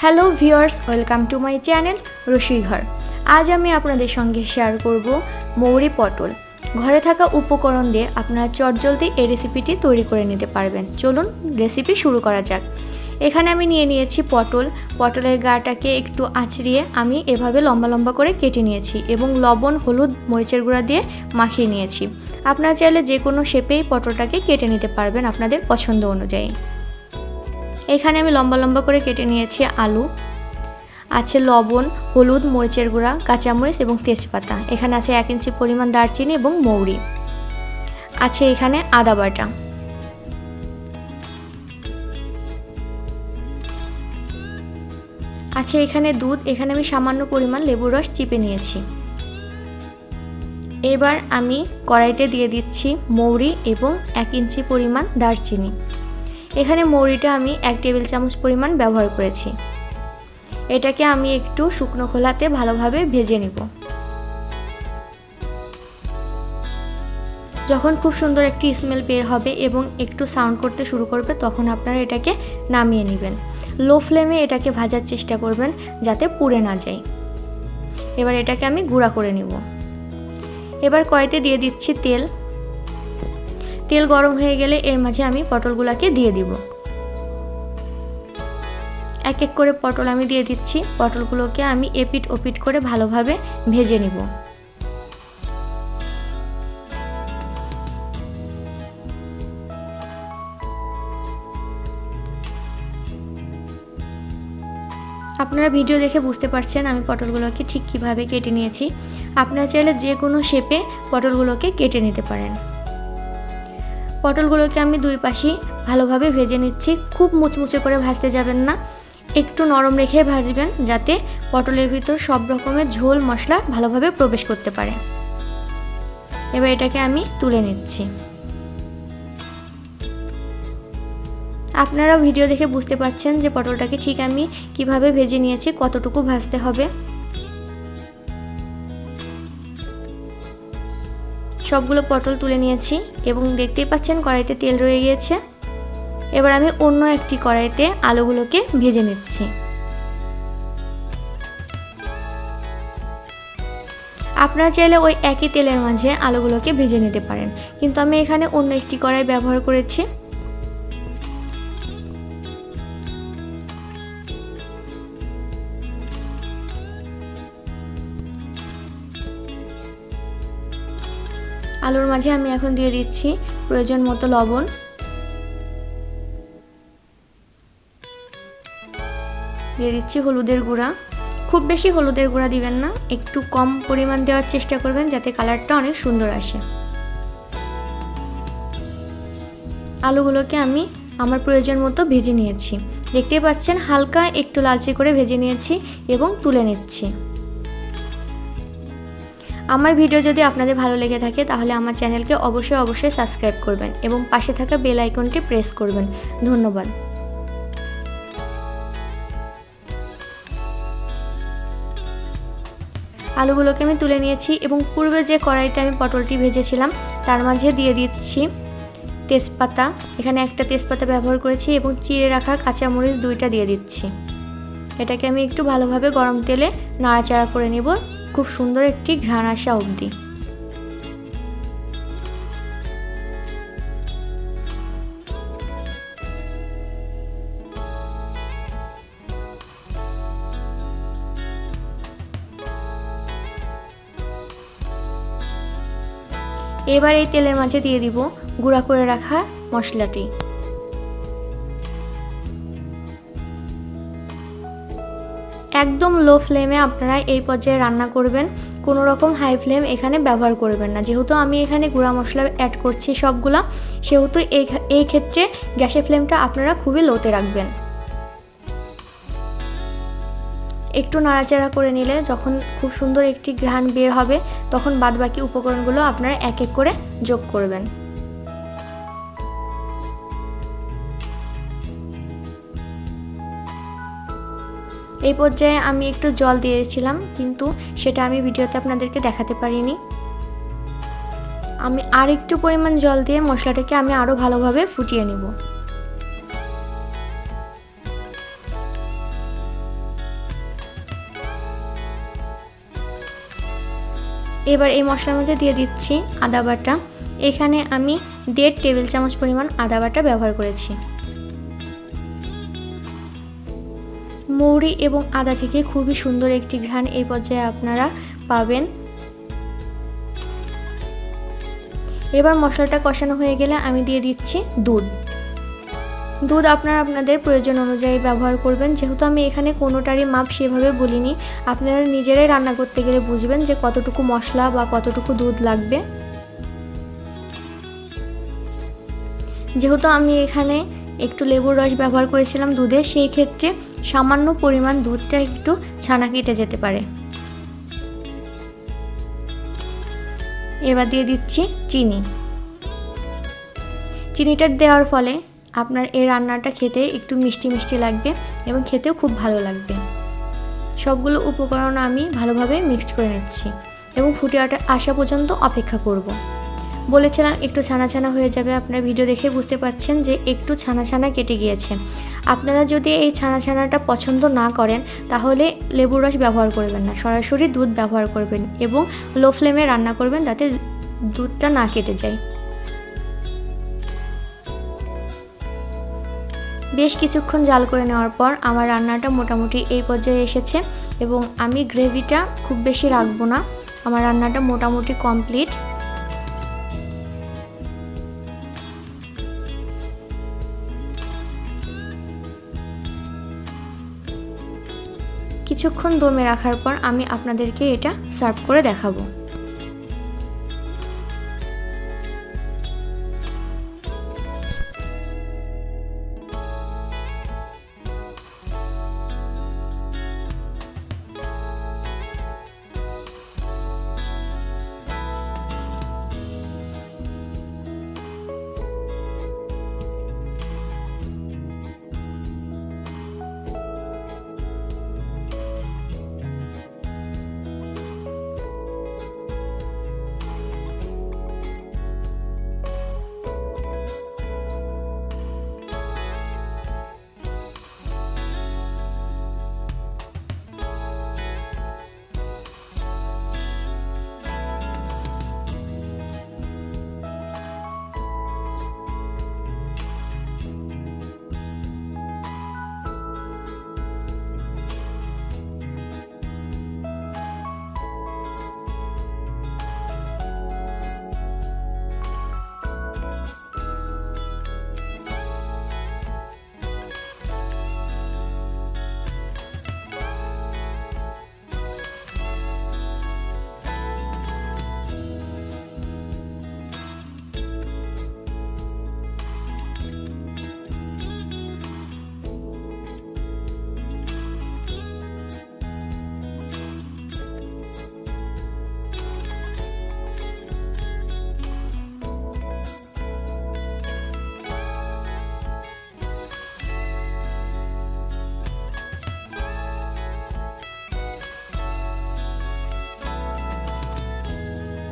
Hello viewers, welcome to my channel Rasuighar. আজ আমি আপনাদের সঙ্গে শেয়ার করব মৌরি পটল। ঘরে থাকা উপকরণ দিয়ে আপনারা চটজলদি এই রেসিপিটি তৈরি করে নিতে পারবেন। চলুন রেসিপি শুরু করা যাক। এখানে আমি নিয়ে নিয়েছি পটলের গাটাকে একটু আঁচড়িয়ে আমি এভাবে লম্বা লম্বা করে কেটে নিয়েছি এবং লবণ, হলুদ, মরিচের গুঁড়া দিয়ে মাখিয়ে নিয়েছি। আপনারা চাইলে যে কোনো শেপেই পটলটাকে কেটে নিতে পারবেন আপনাদের পছন্দ অনুযায়ী। এখানে আমি লম্বা লম্বা করে কেটে নিয়েছি আলু, আছে লবণ, হলুদ, মরিচের গুঁড়া, কাঁচামরিচ এবং তেজপাতা। এখানে আছে 1 ইঞ্চি পরিমাণ দারচিনি এবং মৌরি, আছে এখানে আদা বাটা, আছে এখানে দুধ। এখানে আমি সামান্য পরিমাণ লেবুর রস চিপে নিয়েছি। এবার আমি কড়াইতে দিয়ে দিচ্ছি মৌরি এবং 1 ইঞ্চি পরিমাণ দারচিনি। এখানে মৌরিটা আমি 1 টেবিল চামচ পরিমাণ ব্যবহার করেছি। এটাকে আমি একটু শুকনো খোলাতে ভালোভাবে ভেজে নিব। যখন খুব সুন্দর একটি স্মেল বের হবে এবং একটু সাউন্ড করতে শুরু করবে তখন আপনারা এটাকে নামিয়ে নেবেন। লো ফ্লেমে এটাকে ভাজার চেষ্টা করবেন যাতে পুড়ে না যায়। এবার এটাকে আমি গুঁড়া করে নিব। এবার কড়াইতে দিয়ে দিচ্ছি তেল গরম হয়ে গেলে এর মাঝে আমি পটলগুলোকে দিয়ে দিব। এক এক করে পটল আমি দিয়ে দিচ্ছি। পটলগুলোকে আমি এপিট ওপিট করে ভালোভাবে ভেজে নিব। আপনারা ভিডিও দেখে বুঝতে পারছেন আমি পটলগুলোকে ঠিক কিভাবে কেটে নিয়েছি। আপনারা চাইলে যে কোনো শেপে পটলগুলোকে কেটে নিতে পারেন। পটলগুলোকে আমি দুই পাশে ভালোভাবে ভেজে নিচ্ছি। খুব মুচমুচে করে ভাজতে যাবেন না, একটু নরম রেখে ভাজবেন যাতে পটলের ভিতর সব রকমের ঝোল মশলা ভালোভাবে প্রবেশ করতে পারে। এবার এটাকে আমি তুলে নিচ্ছি। আপনারা ভিডিও দেখে বুঝতে পারছেন যে পটলটাকে ঠিক আমি কিভাবে ভেজে নিয়েছি, কতটুকু ভাজতে হবে। সবগুলো পটল তুলে নিয়েছি এবং দেখতেই পাচ্ছেন কড়াইতে তেল রয়ে গিয়েছে। এবার আমি অন্য একটি কড়াইতে আলুগুলোকে ভেজে নিচ্ছি। আপনারা চাইলে ওই একই তেলের মাঝে আলুগুলোকে ভেজে নিতে পারেন, কিন্তু আমি এখানে অন্য একটি কড়াই ব্যবহার করেছি। আলুর মাঝে আমি এখন দিয়ে দিচ্ছি প্রয়োজন মতো লবণ, দিয়ে দিচ্ছি হলুদের গুঁড়া। খুব বেশি হলুদের গুঁড়া দিবেন না, একটু কম পরিমাণ দেওয়ার চেষ্টা করবেন যাতে কালারটা অনেক সুন্দর আসে। আলুগুলোকে আমি আমার প্রয়োজন মতো ভেজে নিয়েছি। দেখতেই পাচ্ছেন হালকা একটু লালচে করে ভেজে নিয়েছি এবং তুলে নিচ্ছি। আমার ভিডিও যদি আপনাদের ভালো লেগে থাকে তাহলে আমার চ্যানেলকে অবশ্যই সাবস্ক্রাইব করবেন এবং পাশে থাকা বেল আইকনটি প্রেস করবেন। ধন্যবাদ। আলুগুলোকে আমি তুলে নিয়েছি এবং পূর্বে যে কড়াইতে আমি পটলটি ভেজেছিলাম তার মাঝে দিয়ে দিচ্ছি তেজপাতা। এখানে একটা তেজপাতা ব্যবহার করেছি এবং চিড়ে রাখা কাঁচামরিচ 2টা দিয়ে দিচ্ছি। এটাকে আমি একটু ভালোভাবে গরম তেলে নাড়াচাড়া করে নেব খুব সুন্দর একটি ঘ্রাণ আসা অবধি। এবার এই তেলের মাঝে দিয়ে দিব গুঁড়া করে রাখা মশলাটি। একদম লো ফ্লেমে আপনারা এই পর্যায়ে রান্না করবেন, কোনো রকম হাই ফ্লেম এখানে ব্যবহার করবেন না। যেহেতু আমি এখানে গুঁড়া মশলা অ্যাড করছি সবগুলা, সেহেতু এই ক্ষেত্রে গ্যাসের ফ্লেমটা আপনারা খুবই লোতে রাখবেন। একটু নাড়াচাড়া করে নিলে যখন খুব সুন্দর একটি ঘ্রাণ বের হবে তখন বাদবাকি উপকরণগুলো আপনারা এক এক করে যোগ করবেন। এই পর্যায়ে আমি একটু জল দিয়েছিলাম, কিন্তু সেটা আমি ভিডিওতে আপনাদেরকে দেখাতে পারিনি। আমি আর একটু পরিমাণ জল দিয়ে মশলাটাকে আমি আরও ভালোভাবে ফুটিয়ে নেব। এবার এই মশলার মধ্যে দিয়ে দিচ্ছি আদা বাটা। এখানে আমি 1.5 টেবিল চামচ পরিমাণ আদা বাটা ব্যবহার করেছি। মৌরি এবং আদা থেকে খুবই সুন্দর একটি ঘ্রাণ এই পর্যায়ে আপনারা পাবেন। এবার মশলাটা কষানো হয়ে গেলে আমি দিয়ে দিচ্ছি দুধ। দুধ আপনারা আপনাদের প্রয়োজন অনুযায়ী ব্যবহার করবেন, যেহেতু আমি এখানে কোনোটারই মাপ সেভাবে বলিনি। আপনারা নিজেরাই রান্না করতে গেলে বুঝবেন যে কতটুকু মশলা বা কতটুকু দুধ লাগবে। যেহেতু আমি এখানে একটু লেবুর রস ব্যবহার করেছিলাম দুধে, সেই ক্ষেত্রে সামান্য পরিমাণ দুধটা একটু ছানা কেটে যেতে পারে। এবার দিয়ে দিচ্ছি চিনি। চিনিটা দেওয়ার ফলে আপনার এই রান্নাটা খেতে একটু মিষ্টি মিষ্টি লাগবে এবং খেতেও খুব ভালো লাগবে। সবগুলো উপকরণ আমি ভালোভাবে মিক্সড করে নিচ্ছি এবং ফুটে আসা পর্যন্ত অপেক্ষা করব। বলেছিলাম একটু ছানা ছানা হয়ে যাবে, আপনারা ভিডিও দেখে বুঝতে পাচ্ছেন যে একটু ছানা ছানা কেটে গিয়েছে। আপনারা যদি এই ছানা ছানাটা পছন্দ না করেন তাহলে লেবুর রস ব্যবহার করবেন না, সরাসরি দুধ ব্যবহার করবেন এবং লো ফ্লেমে রান্না করবেন যাতে দুধটা না কেটে যায়। বেশ কিছুক্ষণ জাল করে নেওয়ার পর আমার রান্নাটা মোটামুটি এই পর্যায়ে এসেছে এবং আমি গ্রেভিটা খুব বেশি রাখবো না। আমার রান্নাটা মোটামুটি কমপ্লিট। কিছুক্ষণ দমে রাখার পর আমি আপনাদেরকে এটা সার্ভ করে দেখাবো।